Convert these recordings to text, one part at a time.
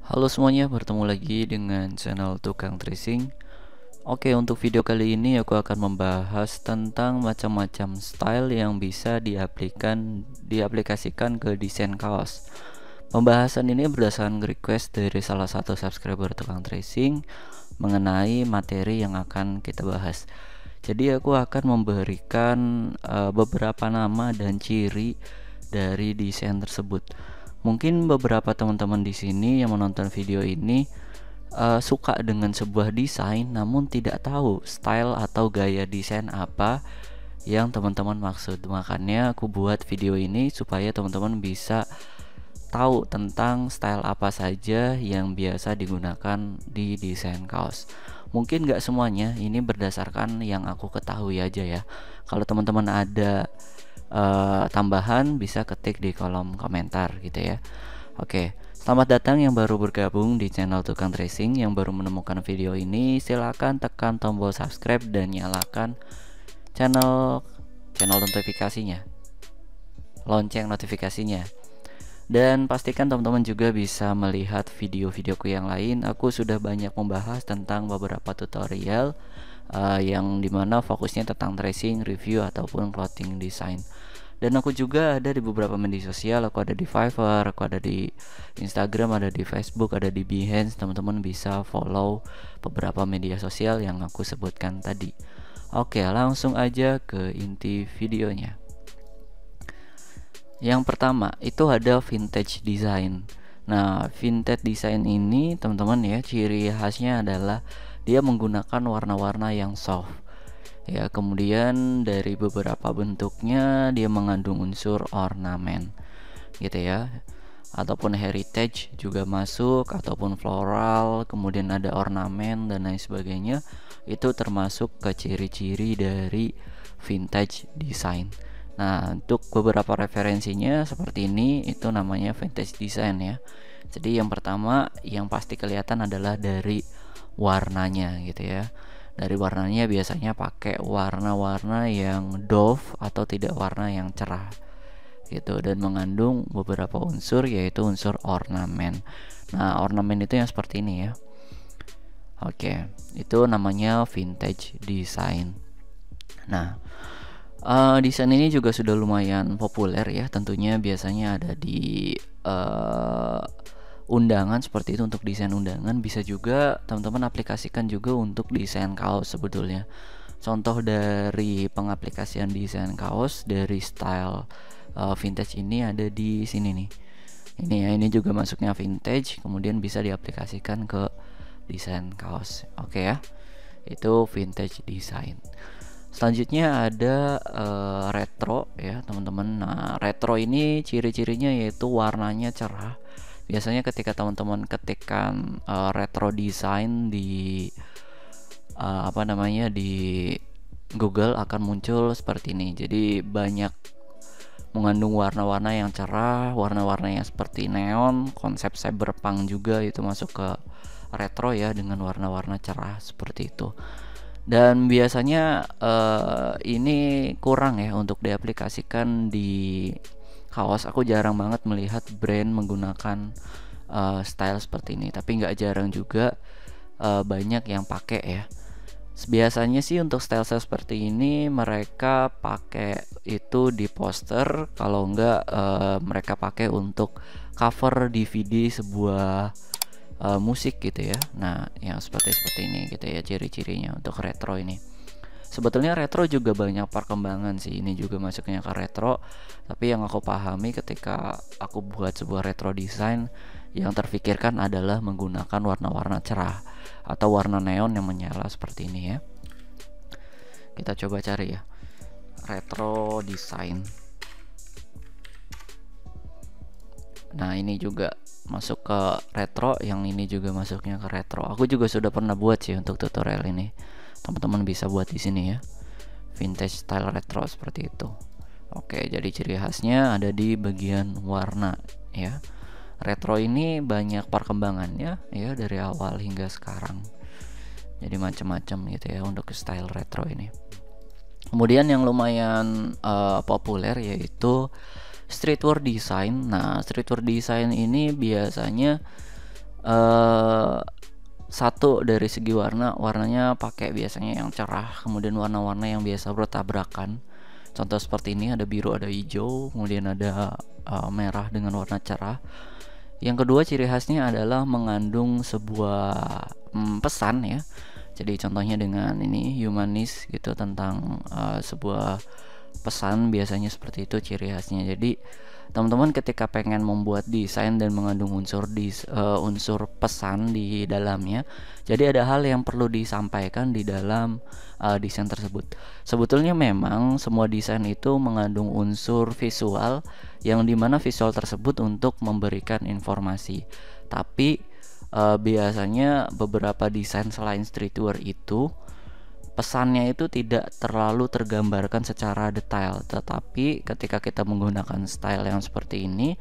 Halo semuanya, bertemu lagi dengan channel Tukang Tracing. Oke, untuk video kali ini aku akan membahas tentang macam-macam style yang bisa diaplikasikan ke desain kaos. Pembahasan ini berdasarkan request dari salah satu subscriber Tukang Tracing mengenai materi yang akan kita bahas. Jadi aku akan memberikan beberapa nama dan ciri dari desain tersebut. Mungkin beberapa teman-teman di sini yang menonton video ini suka dengan sebuah desain namun tidak tahu style atau gaya desain apa yang teman-teman maksud. Makanya aku buat video ini supaya teman-teman bisa tahu tentang style apa saja yang biasa digunakan di desain kaos. Mungkin gak semuanya, ini berdasarkan yang aku ketahui aja ya. Kalau teman-teman ada tambahan bisa ketik di kolom komentar gitu ya. Oke, selamat datang yang baru bergabung di channel Tukang Tracing. Yang baru menemukan video ini, silakan tekan tombol subscribe dan nyalakan channel notifikasinya, lonceng notifikasinya. Dan pastikan teman-teman juga bisa melihat video-videoku yang lain. Aku sudah banyak membahas tentang beberapa tutorial yang dimana fokusnya tentang tracing, review ataupun clothing design. Dan aku juga ada di beberapa media sosial. Aku ada di Fiverr, aku ada di Instagram, ada di Facebook, ada di Behance. Teman-teman bisa follow beberapa media sosial yang aku sebutkan tadi. Oke, langsung aja ke inti videonya. Yang pertama itu ada vintage design. Nah, vintage design ini teman-teman ya, ciri khasnya adalah dia menggunakan warna-warna yang soft. Ya, kemudian dari beberapa bentuknya dia mengandung unsur ornamen gitu ya. Ataupun heritage juga masuk, ataupun floral, kemudian ada ornamen dan lain sebagainya. Itu termasuk ke ciri-ciri dari vintage design. Nah, untuk beberapa referensinya seperti ini, itu namanya vintage design ya. Jadi yang pertama yang pasti kelihatan adalah dari warnanya gitu ya. Dari warnanya biasanya pakai warna-warna yang doff atau tidak warna yang cerah gitu, dan mengandung beberapa unsur yaitu unsur ornamen. Nah, ornamen itu yang seperti ini ya. Oke, itu namanya vintage design. Nah, desain ini juga sudah lumayan populer ya. Tentunya biasanya ada di undangan seperti itu. Untuk desain undangan bisa juga teman-teman aplikasikan juga untuk desain kaos sebetulnya. Contoh dari pengaplikasian desain kaos dari style vintage ini ada di sini nih. Ini ya, ini juga masuknya vintage, kemudian bisa diaplikasikan ke desain kaos. Oke ya, itu vintage design. Selanjutnya ada retro ya teman-teman. Nah, retro ini ciri-cirinya yaitu warnanya cerah. Biasanya ketika teman-teman ketikkan retro design di di Google akan muncul seperti ini. Jadi banyak mengandung warna-warna yang cerah, warna-warna yang seperti neon, konsep cyberpunk juga itu masuk ke retro ya, dengan warna-warna cerah seperti itu. Dan biasanya ini kurang ya untuk diaplikasikan di kaos. Aku jarang banget melihat brand menggunakan style seperti ini, tapi nggak jarang juga banyak yang pakai ya. Biasanya sih untuk style seperti ini mereka pakai itu di poster, kalau enggak mereka pakai untuk cover DVD sebuah musik gitu ya. Nah, yang seperti ini gitu ya ciri-cirinya untuk retro ini. Sebetulnya retro juga banyak perkembangan sih. Ini juga masuknya ke retro. Tapi yang aku pahami ketika aku buat sebuah retro design, yang terfikirkan adalah menggunakan warna-warna cerah atau warna neon yang menyala seperti ini ya. Kita coba cari ya, retro design. Nah, ini juga masuk ke retro, yang ini juga masuknya ke retro. Aku juga sudah pernah buat sih untuk tutorial ini. Teman-teman bisa buat di sini ya. Vintage style retro seperti itu. Oke, jadi ciri khasnya ada di bagian warna ya. Retro ini banyak perkembangannya ya dari awal hingga sekarang. Jadi macam-macam gitu ya untuk style retro ini. Kemudian yang lumayan populer yaitu streetwear design. Nah, streetwear design ini biasanya eh satu dari segi warnanya pakai biasanya yang cerah, kemudian warna-warna yang biasa bertabrakan. Contoh seperti ini, ada biru, ada hijau, kemudian ada merah dengan warna cerah. Yang kedua, ciri khasnya adalah mengandung sebuah pesan ya. Jadi contohnya dengan ini humanis gitu, tentang sebuah pesan, biasanya seperti itu ciri khasnya. Jadi teman-teman ketika pengen membuat desain dan mengandung unsur pesan di dalamnya, jadi ada hal yang perlu disampaikan di dalam desain tersebut. Sebetulnya memang semua desain itu mengandung unsur visual, yang dimana visual tersebut untuk memberikan informasi. Tapi biasanya beberapa desain selain streetwear itu pesannya itu tidak terlalu tergambarkan secara detail, tetapi ketika kita menggunakan style yang seperti ini,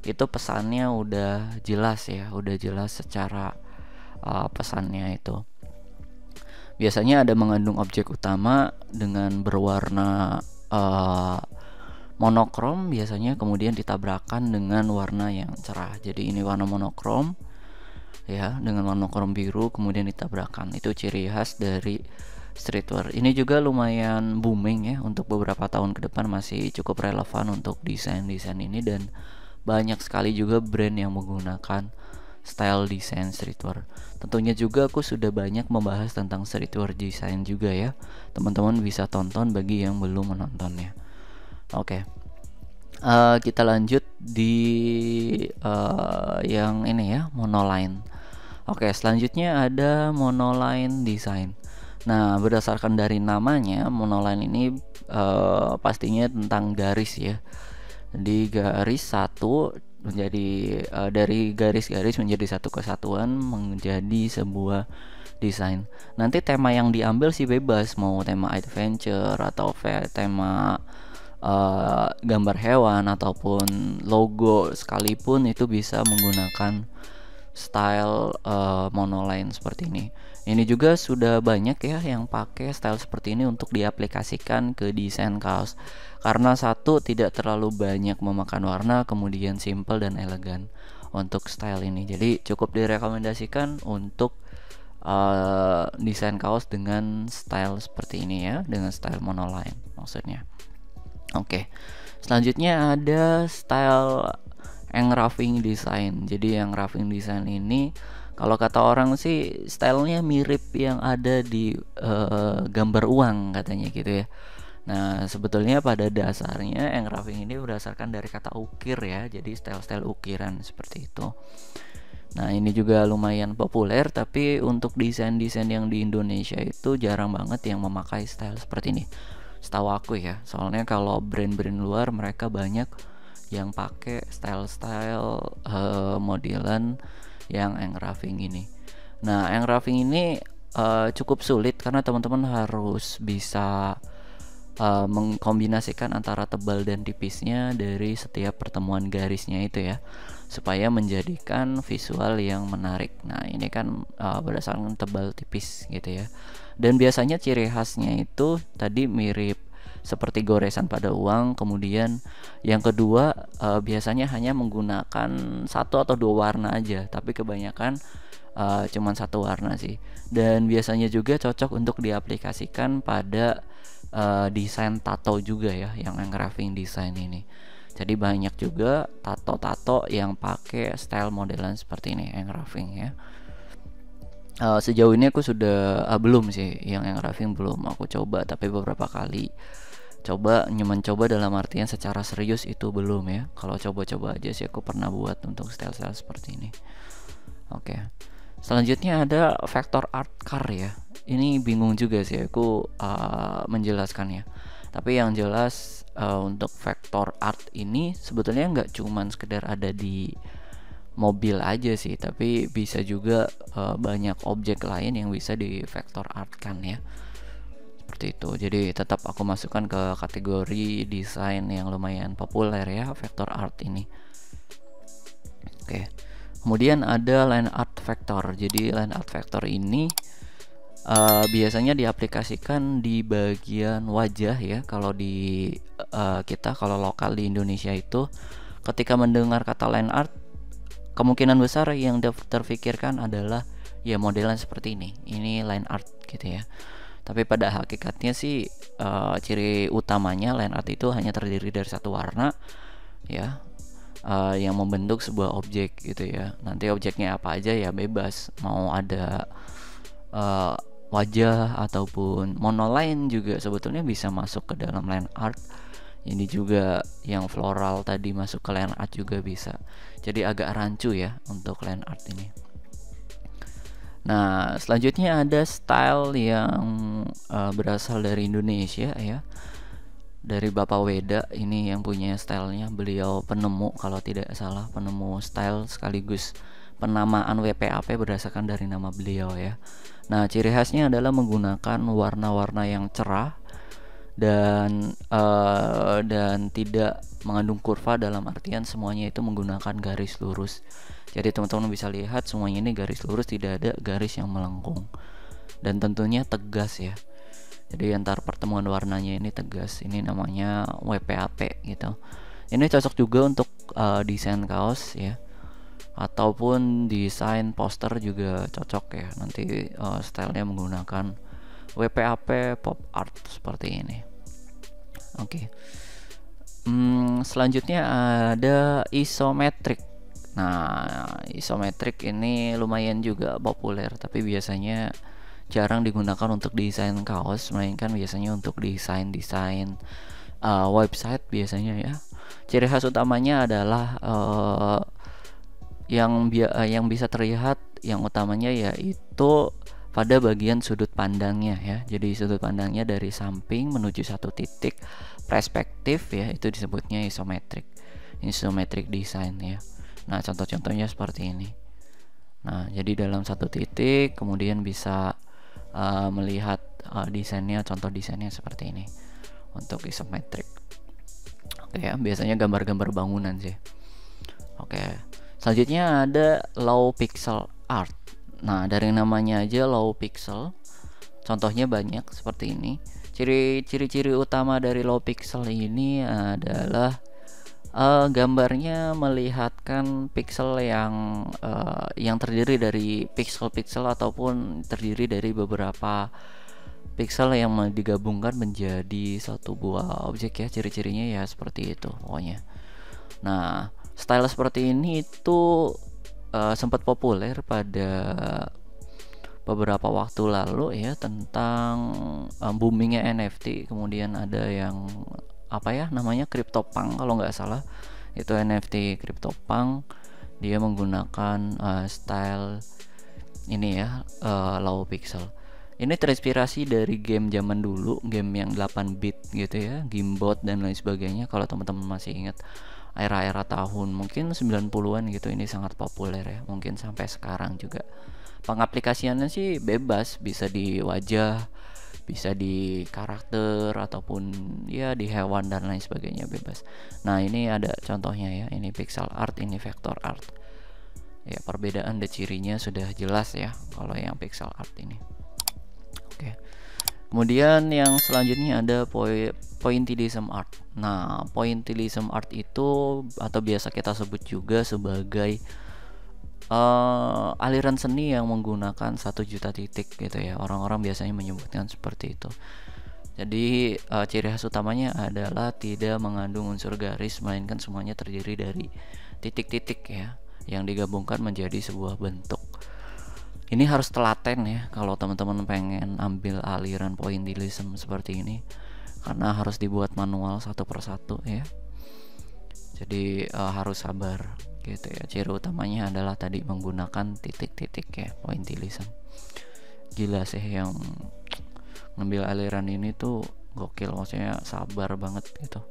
itu pesannya udah jelas ya, udah jelas secara pesannya itu. Biasanya ada mengandung objek utama dengan berwarna monokrom biasanya, kemudian ditabrakan dengan warna yang cerah. Jadi ini warna monokrom ya, dengan warna monokrom biru kemudian ditabrakan. Itu ciri khas dari streetwear. Ini juga lumayan booming ya, untuk beberapa tahun ke depan masih cukup relevan untuk desain-desain ini, dan banyak sekali juga brand yang menggunakan style desain streetwear. Tentunya juga aku sudah banyak membahas tentang streetwear design juga ya. Teman-teman bisa tonton bagi yang belum menontonnya. Oke. Kita lanjut di yang ini ya, monoline. Oke, selanjutnya ada monoline design. Nah, berdasarkan dari namanya, monoline ini pastinya tentang garis ya. Jadi garis satu menjadi dari garis-garis menjadi satu kesatuan menjadi sebuah desain. Nanti tema yang diambil sih bebas, mau tema adventure atau tema gambar hewan ataupun logo sekalipun, itu bisa menggunakan style monoline seperti ini. Ini juga sudah banyak ya yang pakai style seperti ini untuk diaplikasikan ke desain kaos, karena satu, tidak terlalu banyak memakan warna, kemudian simple dan elegan untuk style ini. Jadi cukup direkomendasikan untuk desain kaos dengan style seperti ini ya, dengan style monoline maksudnya. Oke. Selanjutnya ada style engraving design. Jadi engraving design ini, kalau kata orang sih stylenya mirip yang ada di gambar uang katanya gitu ya. Nah, sebetulnya pada dasarnya engraving ini berdasarkan dari kata ukir ya. Jadi style-style ukiran seperti itu. Nah, ini juga lumayan populer, tapi untuk desain-desain yang di Indonesia itu jarang banget yang memakai style seperti ini, setahu aku ya. Soalnya kalau brand-brand luar mereka banyak yang pakai style-style modelan yang engraving ini. Nah, engraving ini cukup sulit karena teman-teman harus bisa mengkombinasikan antara tebal dan tipisnya dari setiap pertemuan garisnya itu ya, supaya menjadikan visual yang menarik. Nah, ini kan berdasarkan tebal tipis gitu ya. Dan biasanya ciri khasnya itu tadi mirip seperti goresan pada uang. Kemudian yang kedua, biasanya hanya menggunakan satu atau dua warna aja, tapi kebanyakan cuman satu warna sih. Dan biasanya juga cocok untuk diaplikasikan pada desain tato juga ya, yang engraving design ini. Jadi banyak juga tato-tato yang pakai style modelan seperti ini, engraving ya. Sejauh ini aku sudah belum sih, yang engraving belum aku coba, tapi beberapa kali mencoba dalam artian secara serius itu belum ya. Kalau coba-coba aja sih aku pernah buat untuk style-style seperti ini. Oke. Selanjutnya ada vector art car ya. Ini bingung juga sih aku menjelaskannya. Tapi yang jelas untuk vector art ini sebetulnya nggak cuman sekedar ada di mobil aja sih, tapi bisa juga banyak objek lain yang bisa di vector art kan ya. Seperti itu. Jadi tetap aku masukkan ke kategori desain yang lumayan populer ya, vector art ini. Oke. Kemudian ada line art vector. Jadi line art vector ini biasanya diaplikasikan di bagian wajah ya. Kalau di kalau lokal di Indonesia itu, ketika mendengar kata line art, kemungkinan besar yang terfikirkan adalah ya modelan seperti ini line art gitu ya. Tapi pada hakikatnya sih ciri utamanya line art itu hanya terdiri dari satu warna ya, yang membentuk sebuah objek gitu ya. Nanti objeknya apa aja ya bebas, mau ada wajah ataupun monoline juga sebetulnya bisa masuk ke dalam line art. Ini juga yang floral tadi masuk ke line art juga bisa. Jadi agak rancu ya untuk line art ini. Nah, selanjutnya ada style yang berasal dari Indonesia ya. Dari Bapak Weda ini yang punya stylenya. Beliau penemu, kalau tidak salah, penemu style sekaligus penamaan WPAP berdasarkan dari nama beliau ya. Nah, ciri khasnya adalah menggunakan warna-warna yang cerah dan tidak mengandung kurva, dalam artian semuanya itu menggunakan garis lurus. Jadi teman-teman bisa lihat semuanya ini garis lurus, tidak ada garis yang melengkung, dan tentunya tegas ya. Jadi antar pertemuan warnanya ini tegas. Ini namanya WPAP gitu. Ini cocok juga untuk desain kaos ya, ataupun desain poster juga cocok ya. Nanti stylenya menggunakan WPAP pop art seperti ini. Oke. Selanjutnya ada isometric. Nah, isometric ini lumayan juga populer, tapi biasanya jarang digunakan untuk desain kaos, melainkan biasanya untuk desain website biasanya ya. Ciri khas utamanya adalah yang bisa terlihat yang utamanya yaitu pada bagian sudut pandangnya ya. Jadi sudut pandangnya dari samping menuju satu titik perspektif ya, itu disebutnya isometric design ya. Nah, contoh-contohnya seperti ini. Nah, jadi dalam satu titik kemudian bisa melihat desainnya, contoh desainnya seperti ini untuk isometric. Oke ya, biasanya gambar-gambar bangunan sih. Oke. Selanjutnya ada low pixel art. Nah, dari namanya aja low pixel, contohnya banyak seperti ini. Ciri-ciri utama dari low pixel ini adalah gambarnya melihatkan pixel yang terdiri dari pixel-pixel ataupun terdiri dari beberapa pixel yang digabungkan menjadi satu buah objek ya. Ciri-cirinya ya seperti itu pokoknya. Nah, style seperti ini itu sempat populer pada beberapa waktu lalu ya, tentang boomingnya NFT. Kemudian ada yang namanya CryptoPunk kalau nggak salah, itu NFT CryptoPunk. Dia menggunakan style ini ya, low pixel. Ini terinspirasi dari game zaman dulu, game yang 8 bit gitu ya, Gamebot dan lain sebagainya. Kalau teman-teman masih ingat era-era tahun mungkin 90-an gitu, ini sangat populer ya, mungkin sampai sekarang juga. Pengaplikasiannya sih bebas, bisa di wajah, bisa di karakter, ataupun ya di hewan dan lain sebagainya, bebas. Nah, ini ada contohnya ya, ini pixel art, ini vector art ya. Perbedaan dan cirinya sudah jelas ya kalau yang pixel art ini. Oke. Kemudian yang selanjutnya ada pointillism art. Nah, pointillism art itu atau biasa kita sebut juga sebagai aliran seni yang menggunakan 1 juta titik gitu ya. Orang-orang biasanya menyebutkan seperti itu. Jadi ciri khas utamanya adalah tidak mengandung unsur garis, melainkan semuanya terdiri dari titik-titik ya, yang digabungkan menjadi sebuah bentuk. Ini harus telaten ya kalau teman-teman pengen ambil aliran pointillism seperti ini, karena harus dibuat manual satu persatu ya. Jadi harus sabar gitu ya. Ciri utamanya adalah tadi menggunakan titik-titik ya, pointillism. Gila sih yang ngambil aliran ini tuh gokil, maksudnya sabar banget gitu.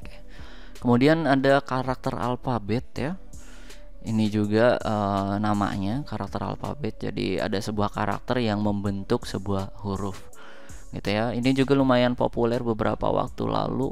Oke. Kemudian ada karakter alfabet ya. Ini juga namanya karakter alfabet. Jadi ada sebuah karakter yang membentuk sebuah huruf gitu ya. Ini juga lumayan populer beberapa waktu lalu.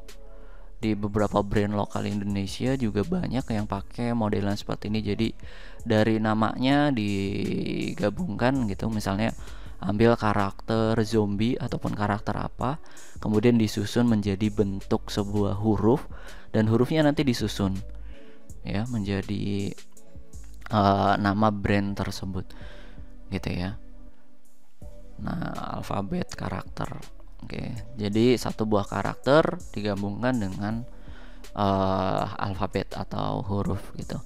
Di beberapa brand lokal Indonesia juga banyak yang pakai modelan seperti ini. Jadi dari namanya digabungkan gitu, misalnya ambil karakter zombie ataupun karakter apa, kemudian disusun menjadi bentuk sebuah huruf, dan hurufnya nanti disusun ya menjadi nama brand tersebut gitu ya. Nah, alfabet karakter. Oke, jadi satu buah karakter digabungkan dengan alfabet atau huruf gitu.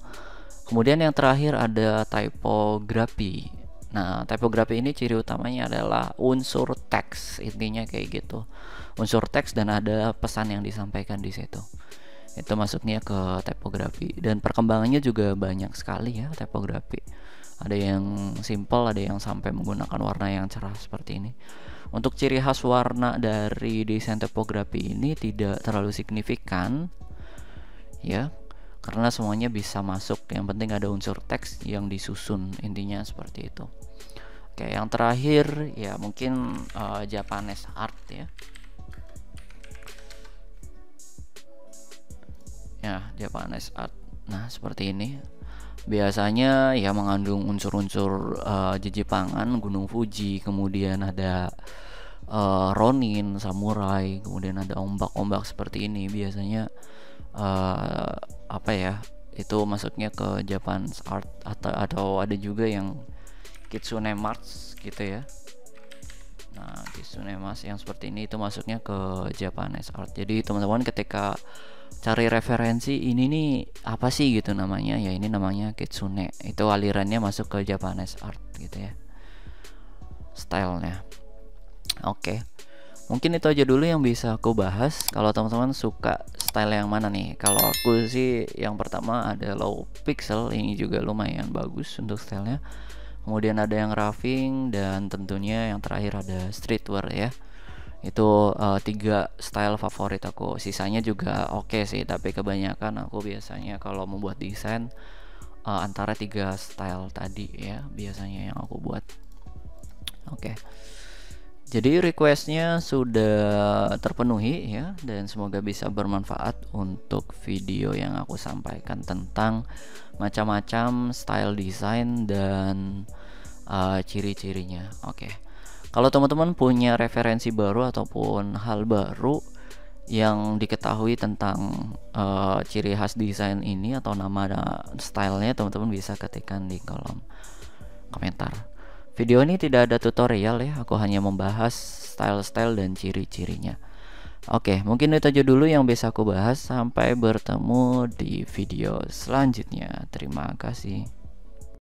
Kemudian yang terakhir ada tipografi. Nah, tipografi ini ciri utamanya adalah unsur teks, intinya kayak gitu. Unsur teks dan ada pesan yang disampaikan di situ. Itu masuknya ke tipografi, dan perkembangannya juga banyak sekali ya tipografi. Ada yang simple, ada yang sampai menggunakan warna yang cerah seperti ini. Untuk ciri khas warna dari desain tipografi ini tidak terlalu signifikan ya, karena semuanya bisa masuk. Yang penting ada unsur teks yang disusun, intinya seperti itu. Oke, yang terakhir ya mungkin Japanese art ya. Ya, Japanese art. Nah, seperti ini. Biasanya ya mengandung unsur-unsur Jepangan, Gunung Fuji, kemudian ada Ronin, samurai, kemudian ada ombak-ombak seperti ini. Biasanya apa ya? Itu masuknya ke Japanese art, atau ada juga yang Kitsune Mars gitu ya. Nah, Kitsune Mars yang seperti ini itu masuknya ke Japanese art. Jadi teman-teman ketika cari referensi ini nih apa sih gitu namanya, ya ini namanya Kitsune, itu alirannya masuk ke Japanese art gitu ya, stylenya. Oke, mungkin itu aja dulu yang bisa aku bahas. Kalau teman-teman suka style yang mana nih? Kalau aku sih yang pertama ada low pixel, ini juga lumayan bagus untuk stylenya. Kemudian ada yang roughing, dan tentunya yang terakhir ada streetwear ya. Itu 3 style favorit aku. Sisanya juga oke sih, tapi kebanyakan aku biasanya kalau membuat desain antara 3 style tadi ya biasanya yang aku buat. Oke, jadi requestnya sudah terpenuhi ya, dan semoga bisa bermanfaat untuk video yang aku sampaikan tentang macam-macam style desain dan ciri-cirinya. Oke. Kalau teman-teman punya referensi baru ataupun hal baru yang diketahui tentang ciri khas desain ini atau nama stylenya, teman-teman bisa ketikkan di kolom komentar. Video ini tidak ada tutorial ya, aku hanya membahas style-style dan ciri-cirinya. Oke, mungkin itu aja dulu yang bisa aku bahas. Sampai bertemu di video selanjutnya. Terima kasih.